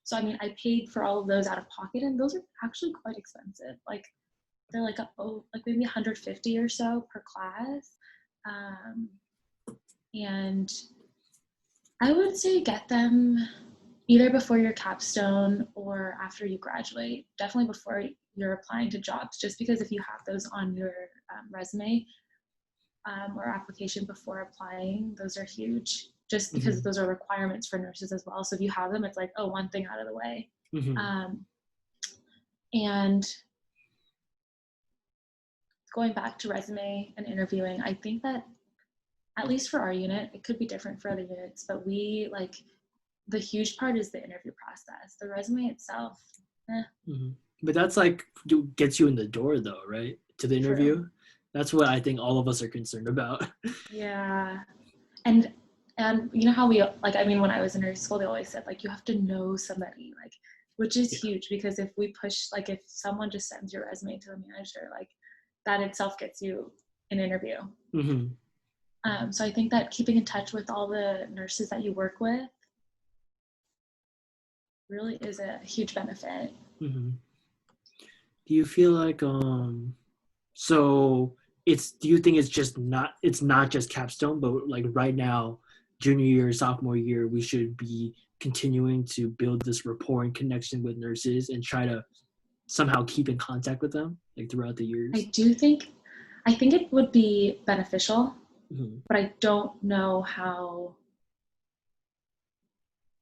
So I mean, I paid for all of those out of pocket, and those are actually quite expensive. Like, they're like like maybe 150 or so per class. And I would say get them either before your capstone or after you graduate. Definitely before you're applying to jobs, just because if you have those on your resume or application before applying, those are huge, just because those are requirements for nurses as well. So if you have them, it's like, oh, one thing out of the way. And going back to resume and interviewing, I think that at least for our unit, it could be different for other units, but the huge part is the interview process. The resume itself, But that's like gets you in the door though, right? To the interview. True. That's what I think all of us are concerned about. Yeah. And you know how we, like, I mean, when I was in nursing school, they always said, like, you have to know somebody, like, which is huge, because if we push, like, if someone just sends your resume to the manager, like, that itself gets you an interview. So I think that keeping in touch with all the nurses that you work with really is a huge benefit. Do you feel like so do you think it's not just capstone, but like right now, junior year, sophomore year, we should be continuing to build this rapport and connection with nurses and try to somehow keep in contact with them like throughout the years? I think it would be beneficial, but I don't know how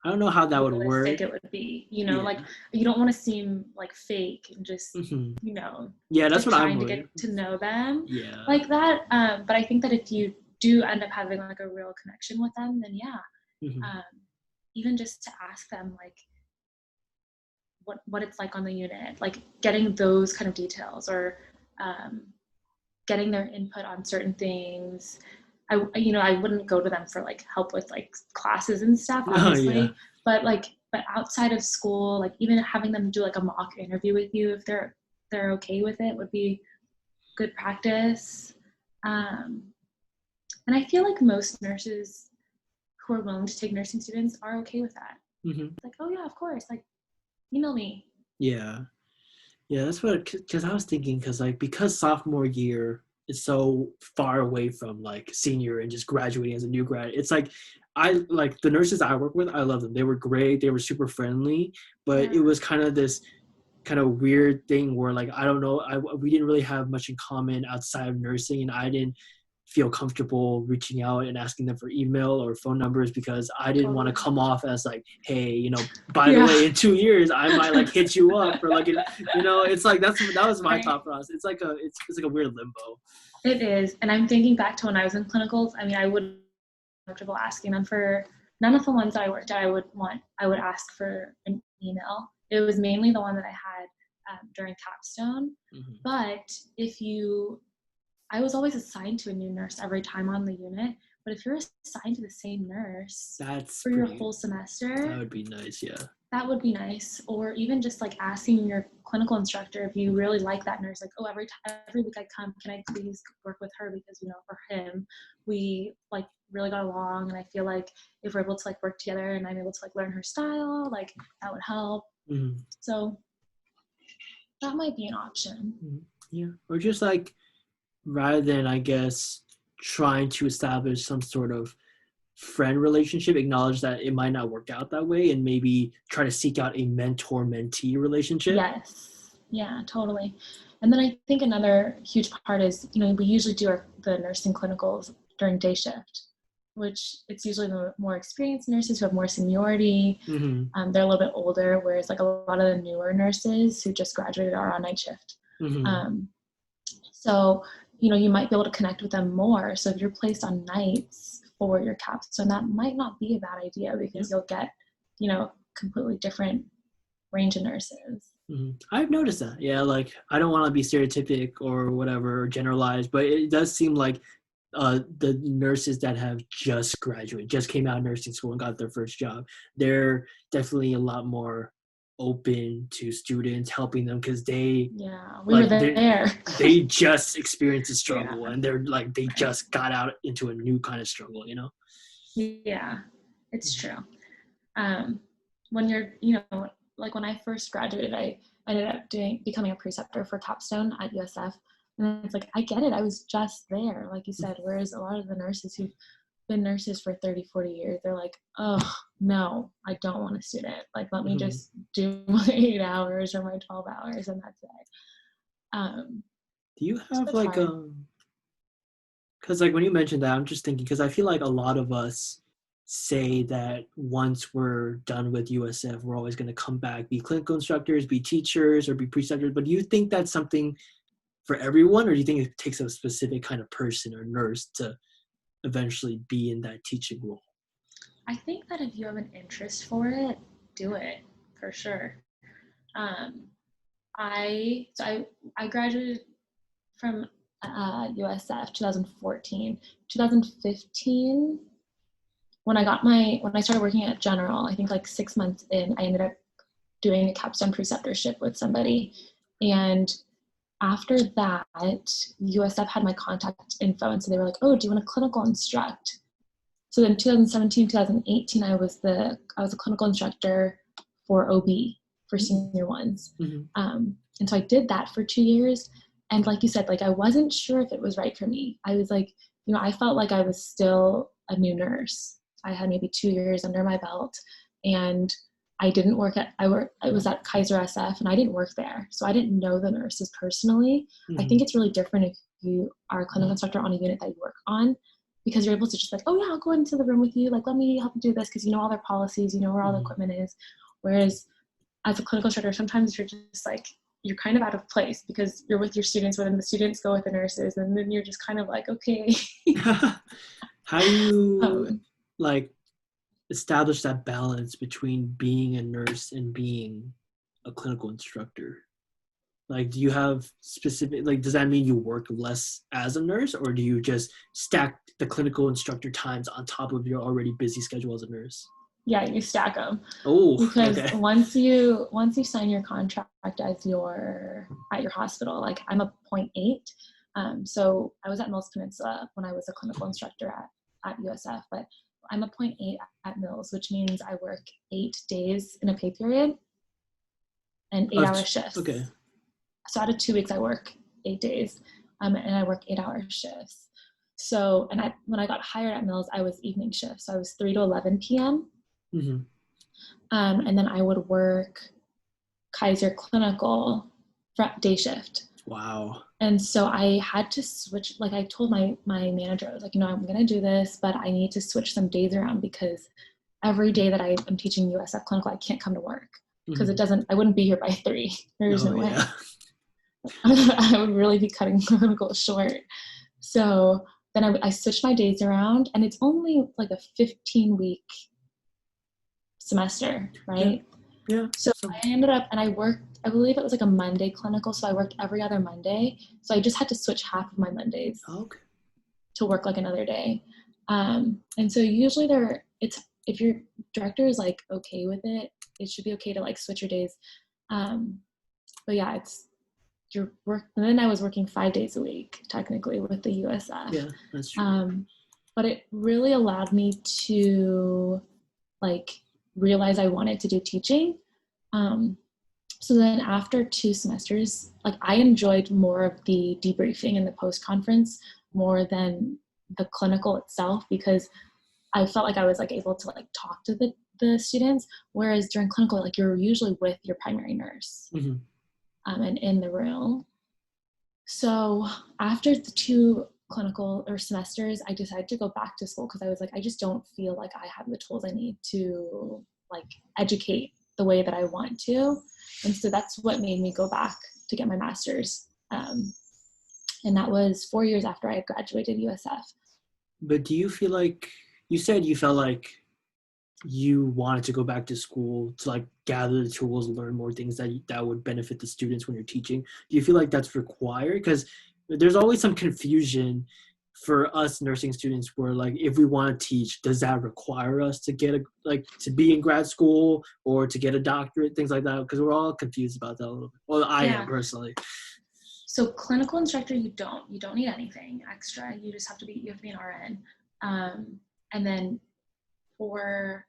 that would work. It would be, like, you don't want to seem like fake and just, yeah, that's like what trying to get to know them like that. But I think that if you do end up having like a real connection with them, then even just to ask them like what it's like on the unit, like getting those kind of details, or getting their input on certain things. I wouldn't go to them for like help with like classes and stuff, obviously, but outside of school, like even having them do like a mock interview with you, if they're okay with it, would be good practice. And I feel like most nurses who are willing to take nursing students are okay with that. Like, oh yeah, of course, like, email me. Yeah, that's what, because I was thinking, because sophomore year is so far away from like senior and just graduating as a new grad. It's like, I like the nurses I work with, I love them. They were great. They were super friendly, but it was kind of this kind of weird thing where like, I don't know, we didn't really have much in common outside of nursing, and I didn't feel comfortable reaching out and asking them for email or phone numbers because I didn't want to come off as like, hey, by the way, in 2 years I might like hit you up for like, it's like that was my thought process. It's like it's like a weird limbo. It is, and I'm thinking back to when I was in clinicals. I mean, I would be comfortable asking them for none of the ones that I worked at. I would ask for an email. It was mainly the one that I had during capstone. But I was always assigned to a new nurse every time on the unit, but if you're assigned to the same nurse for your whole semester, that would be nice. Yeah, that would be nice. Or even just like asking your clinical instructor if you really like that nurse, like, oh, every week I come, can I please work with her, because for him we like really got along, and I feel like if we're able to like work together and I'm able to like learn her style, like that would help. So that might be an option. Yeah, or just like, rather than, I guess, trying to establish some sort of friend relationship, acknowledge that it might not work out that way, and maybe try to seek out a mentor-mentee relationship. Yes. Yeah, totally. And then I think another huge part is, we usually do the nursing clinicals during day shift, which it's usually the more experienced nurses who have more seniority. Mm-hmm. They're a little bit older, whereas like a lot of the newer nurses who just graduated are on night shift. Mm-hmm. So, you know, you might be able to connect with them more. So if you're placed on nights for your capstone, that might not be a bad idea, because you'll get, you know, completely different range of nurses. Mm-hmm. I've noticed that. Yeah, like I don't want to be stereotypic or whatever, or generalized, but it does seem like the nurses that have just graduated, just came out of nursing school and got their first job, they're definitely a lot more open to students, helping them, because they we were there. they just experienced a struggle, Yeah. and they're like they just got out into a new kind of struggle, you know. Yeah, it's true. When you're, you know, like when I first graduated, I ended up becoming a preceptor for capstone at USF. And it's like, I get it. I was just there, like you said, whereas a lot of the nurses who've been nurses for 30, 40 years, they're like, oh, no, I don't want a student. Like, let me just do my 8 hours or my 12 hours, and that's it. Do you have like because like when you mentioned that, I'm just thinking, because I feel like a lot of us say that once we're done with USF, we're always going to come back, be clinical instructors, be teachers, or be preceptors. But do you think that's something for everyone, or do you think it takes a specific kind of person or nurse to eventually be in that teaching role? I think that if you have an interest for it, do it for sure. I graduated from USF 2014. 2015, when I started working at General, I think like 6 months in, I ended up doing a capstone preceptorship with somebody. And after that, USF had my contact info, and so they were like, oh, do you want to clinical instruct? So then 2017, 2018, I was a clinical instructor for OB, for senior ones. And so I did that for 2 years. And like you said, like I wasn't sure if it was right for me. I was like, you know, I felt like I was still a new nurse. I had maybe 2 years under my belt, and I didn't work I was at Kaiser SF, and I didn't work there. So I didn't know the nurses personally. I think it's really different if you are a clinical instructor on a unit that you work on, because you're able to just like, oh yeah, I'll go into the room with you. Like, let me help you do this, because you know all their policies, you know where all the equipment is. Whereas as a clinical instructor, sometimes you're just like, you're kind of out of place because you're with your students, but then the students go with the nurses, and then you're just kind of like, okay. How do you like establish that balance between being a nurse and being a clinical instructor? Like, do you have specific, like, does that mean you work less as a nurse, or do you just stack the clinical instructor times on top of your already busy schedule as a nurse? Yeah, you stack them. Oh, because okay. once you sign your contract at your hospital, like I'm a 0.8. So I was at Mills Peninsula when I was a clinical instructor at USF, but I'm a 0.8 at Mills, which means I work 8 days in a pay period and 8-hour shifts. Okay. So out of 2 weeks, I work 8 days, and I work 8-hour shifts. So, and when I got hired at Mills, I was evening shift. So I was 3 to 11 p.m. And then I would work Kaiser Clinical day shift. Wow. And so I had to switch. Like I told my manager, I was like, you know, I'm going to do this, but I need to switch some days around, because every day that I am teaching USF Clinical, I can't come to work because I wouldn't be here by 3. There's no way. I would really be cutting clinical short. So then I switched my days around, and it's only like a 15-week semester, right? Yeah. So I ended up, and I worked, I believe it was like a Monday clinical, so I worked every other Monday. So I just had to switch half of my Mondays to work like another day. And so usually if your director is like okay with it, it should be okay to like switch your days. But yeah, it's your work. And then I was working 5 days a week technically with the USF. Yeah, that's true. But it really allowed me to like realize I wanted to do teaching. So then after 2 semesters, like I enjoyed more of the debriefing and the post-conference more than the clinical itself, because I felt like I was like able to like talk to the students, whereas during clinical, like you're usually with your primary nurse and in the room. So after the 2 clinical or semesters, I decided to go back to school because I was like, I just don't feel like I have the tools I need to like educate the way that I want to. And so that's what made me go back to get my master's. And that was 4 years after I had graduated USF. But do you feel like, you said you felt like you wanted to go back to school to like gather the tools, learn more things that would benefit the students when you're teaching. Do you feel like that's required? Because there's always some confusion for us nursing students where like if we want to teach, does that require us to get to be in grad school or to get a doctorate, things like that? Because we're all confused about that a little bit. Well, I am personally. So clinical instructor, you don't need anything extra. You just have to be an RN. And then for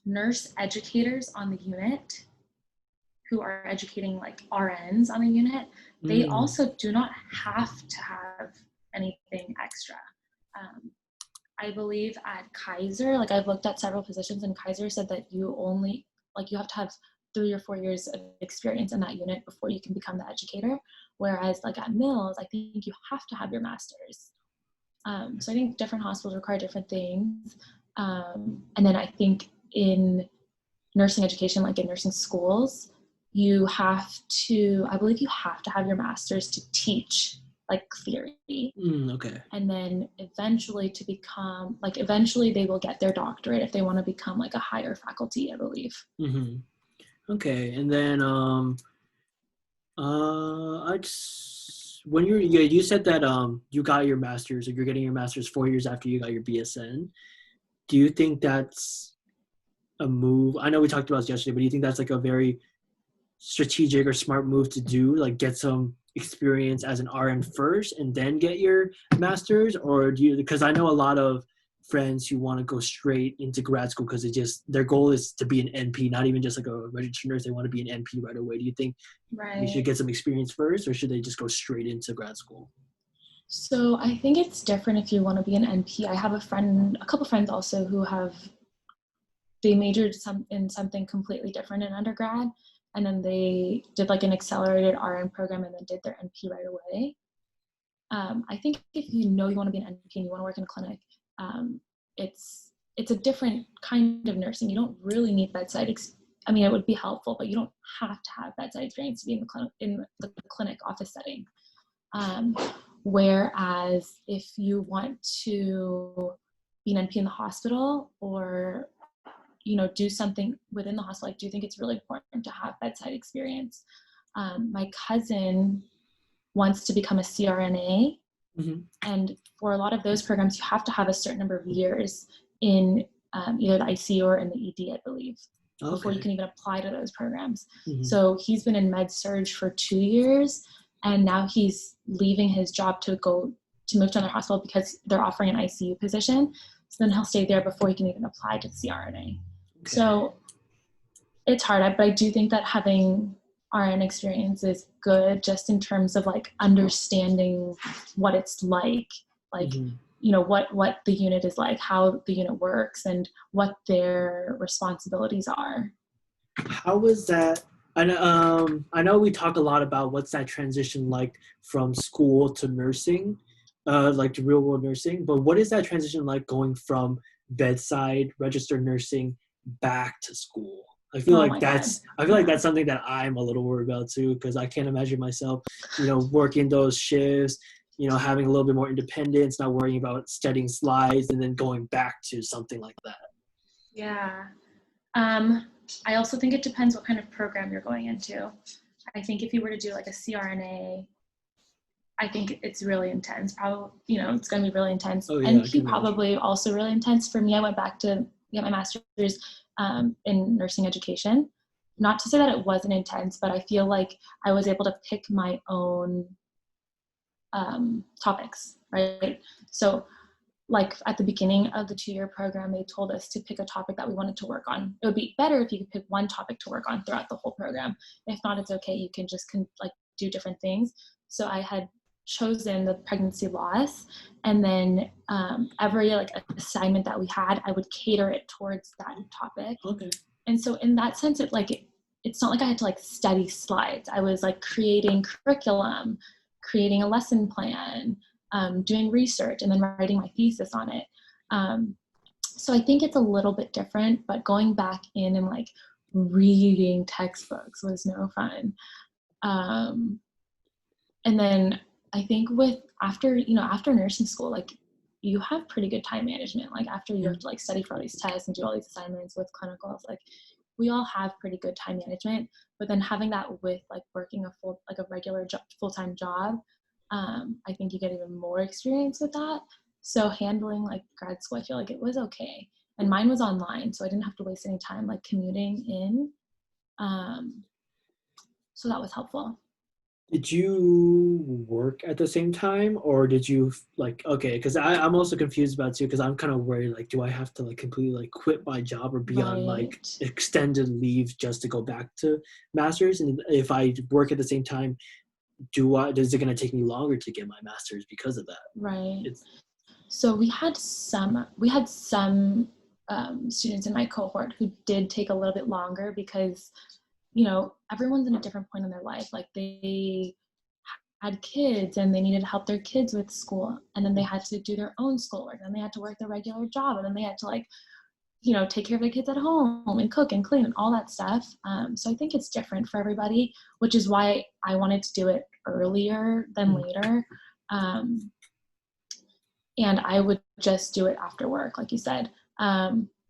nurse educators on the unit who are educating like RNs on a unit, they also do not have to have anything extra. I believe at Kaiser, like I've looked at several positions, and Kaiser said that you have to have 3 or 4 years of experience in that unit before you can become the educator. Whereas like at Mills, I think you have to have your master's. So I think different hospitals require different things. And then I think in nursing education, like in nursing schools, I believe you have to have your master's to teach like theory. Okay. And then eventually they will get their doctorate if they want to become like a higher faculty, I believe. Mm-hmm. Okay. And then you said that you got your master's, or you're getting your master's 4 years after you got your BSN. Do you think that's a move? I know we talked about this yesterday, but do you think that's like a very strategic or smart move to do, like get some experience as an RN first and then get your master's? Or because I know a lot of friends who want to go straight into grad school because their goal is to be an NP, not even just like a registered nurse. They want to be an NP right away. Do you think they should get some experience first, or should they just go straight into grad school? So I think it's different if you want to be an NP. I have a couple friends also who they majored in something completely different in undergrad, and then they did like an accelerated RN program and then did their NP right away. I think if you know you want to be an NP and you want to work in a clinic, it's a different kind of nursing. You don't really need bedside I mean, it would be helpful, but you don't have to have bedside experience to be in the clinic office setting. Whereas if you want to be an NP in the hospital or do something within the hospital, I do think it's really important to have bedside experience. My cousin wants to become a CRNA, and for a lot of those programs, you have to have a certain number of years in either the ICU or in the ED, I believe, before you can even apply to those programs. So he's been in med surg for 2 years, and now he's leaving his job to move to another hospital because they're offering an ICU position. So then he'll stay there before he can even apply to the CRNA. So it's hard, but I do think that having RN experience is good just in terms of like understanding what it's like what the unit is like, how the unit works, and what their responsibilities are. How was that? I know we talk a lot about what's that transition like from school to nursing, like to real world nursing, but what is that transition like going from bedside registered nursing back to school? I feel like that's something that I'm a little worried about too, because I can't imagine myself, working those shifts, having a little bit more independence, not worrying about studying slides, and then going back to something like that. Yeah. I also think it depends what kind of program you're going into. I think if you were to do like a CRNA, I think it's really intense. Probably, it's going to be really intense. NP probably also really intense. For me, I went back to get my master's in nursing education. Not to say that it wasn't intense, but I feel like I was able to pick my own topics, right? So like at the beginning of the 2-year program, they told us to pick a topic that we wanted to work on. It would be better if you could pick one topic to work on throughout the whole program. If not, it's okay. You can just do different things. So I had chosen the pregnancy loss, and then every assignment that we had, I would cater it towards that topic. Okay. And so in that sense, it's not like I had to study slides. I was creating curriculum, creating a lesson plan, doing research, and then writing my thesis on it. So I think it's a little bit different, but going back in and like reading textbooks was no fun. And then I think after nursing school, like you have pretty good time management. Like after you have to like study for all these tests and do all these assignments with clinicals, like we all have pretty good time management. But then having that with like working a regular full-time job, I think you get even more experience with that. So handling like grad school, I feel like it was okay. And mine was online, so I didn't have to waste any time like commuting in. So that was helpful. Did you work at the same time, or did you like, okay, because I'm also confused about too, because I'm kind of worried, like, do I have to like completely like quit my job or be on like Right. extended leave just to go back to master's? And if I work at the same time, is it going to take me longer to get my master's because of that? Right. It's So we had some students in my cohort who did take a little bit longer because, everyone's in a different point in their life. Like they had kids and they needed to help their kids with school, and then they had to do their own schoolwork, and they had to work their regular job, and then they had to like, take care of their kids at home and cook and clean and all that stuff. So I think it's different for everybody, which is why I wanted to do it earlier than later. And I would just do it after work, like you said.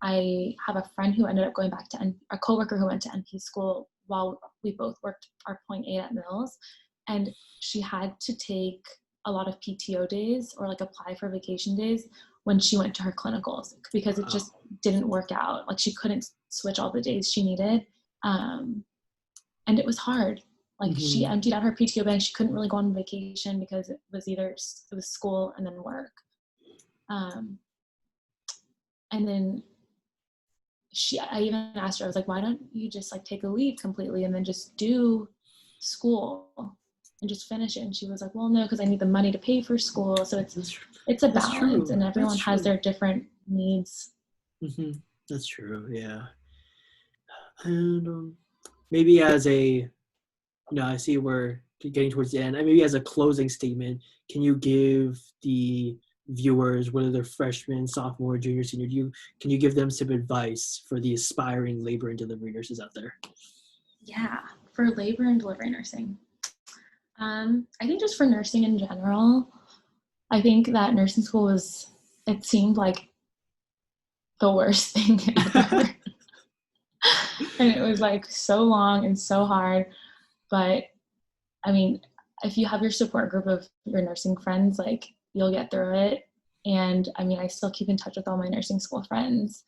I have a friend who ended up going back to a coworker who went to NP school while we both worked our .8 at Mills, and she had to take a lot of PTO days or like apply for vacation days when she went to her clinicals because it just didn't work out. Like she couldn't switch all the days she needed, and it was hard. Like she emptied out her PTO bank. She couldn't really go on vacation because it was school and then work. And then I even asked her, I was like, why don't you just like take a leave completely and then just do school and just finish it? And she was like, well, no, because I need the money to pay for school. So it's a balance, and everyone has their different needs. That's true. Yeah. And maybe as I see we're getting towards the end. And maybe as a closing statement, can you give the viewers, whether they're freshmen, sophomore, junior, senior, can you give them some advice for the aspiring labor and delivery nurses out there? Yeah, for labor and delivery nursing. I think just for nursing in general, I think that nursing school it seemed like the worst thing ever. And it was like so long and so hard. But I mean, if you have your support group of your nursing friends, like you'll get through it. And I mean, I still keep in touch with all my nursing school friends.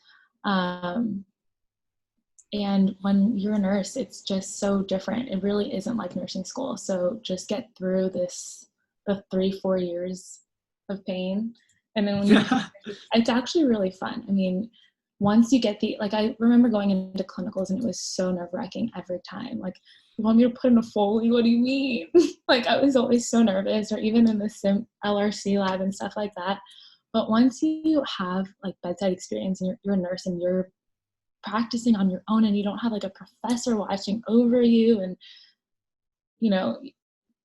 And when you're a nurse, it's just so different. It really isn't like nursing school. So just get through the 3-4 years of pain. And then when it's actually really fun. I mean, once you get I remember going into clinicals and it was so nerve-wracking every time. Like, you want me to put in a Foley? What do you mean? Like, I was always so nervous, or even in the LRC lab and stuff like that. But once you have like bedside experience and you're a nurse and you're practicing on your own and you don't have like a professor watching over you, and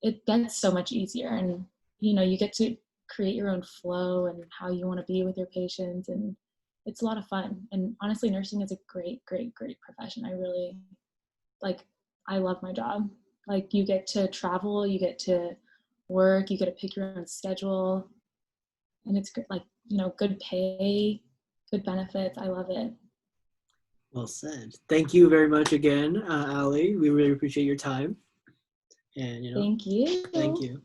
it gets so much easier, and you get to create your own flow and how you want to be with your patients, and it's a lot of fun. And honestly, nursing is a great profession. I love my job. Like, you get to travel, you get to work, you get to pick your own schedule, and it's good, good pay, good benefits. I love it. Well said. Thank you very much again, Ali. We really appreciate your time. And Thank you. Thank you.